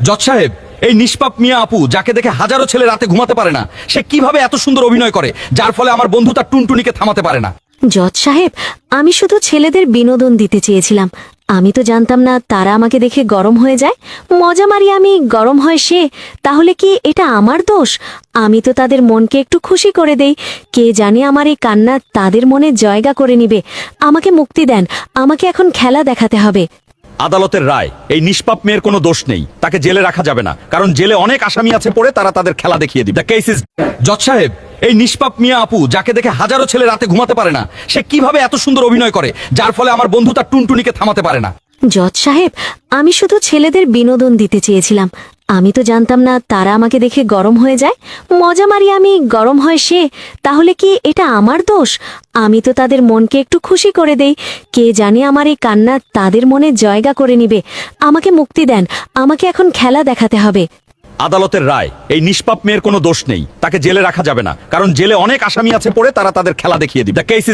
জজ সাহেব, এই নিষ্পাপ মিয়া আপু যাকে দেখে হাজারো ছেলে রাতে ঘুমাতে পারে না, সে কিভাবে এত সুন্দর অভিনয় করে যার ফলে আমার বন্ধু তার টুনটুনিকে থামাতে পারে না। জজ সাহেব, আমি শুধু ছেলেদের বিনোদন দিতে চেয়েছিলাম। আমি তো জানতাম না তারা আমাকে দেখে গরম হয়ে যায়। মজা মারি আমি, গরম হয় সে। তাহলে কি এটা আমার দোষ? আমি তো তাদের মনকে একটু খুশি করে দেই। কে জানে আমার এই কান্না তাদের মনে জায়গা করে নিবে। আমাকে মুক্তি দেন, আমাকে এখন খেলা দেখাতে হবে। আদালতের রায়, এই নিষ্পাপ মেয়ের কোনো দোষ নেই, তাকে জেলে রাখা যাবে না, কারণ জেলে অনেক আসামি আছে পড়ে, তারা তাদের খেলা দেখিয়ে দিবে। Case is. জজ সাহেব, এই নিষ্পাপ মিয়া আপু যাকে দেখে হাজারো ছেলে রাতে ঘুমাতে পারে না, সে কিভাবে এত সুন্দর অভিনয় করে যার ফলে আমার বন্ধু তার টুনটুনিকে থামাতে পারে না। জজ সাহেব, আমি শুধু ছেলেদের বিনোদন দিতে চেয়েছিলাম। আমি তো জানতাম না তারা আমাকে দেখে গরম হয়ে যায়। মজা মারি আমি, গরম হয় সে। তাহলে কি এটা আমার দোষ? আমি তো তাদের মনকে একটু খুশি করে দেই। কে জানে আমার এই কান্না তাদের মনে জায়গা করে নিবে। আমাকে মুক্তি দেন, আমাকে এখন খেলা দেখাতে হবে। আদালতের রায়, এই নিষ্পাপ মেয়ের কোনো দোষ নেই, তাকে জেলে রাখা যাবে না, কারণ জেলে অনেক আসামি আছে পড়ে, তারা তাদের খেলা দেখিয়ে দিবে। Case is.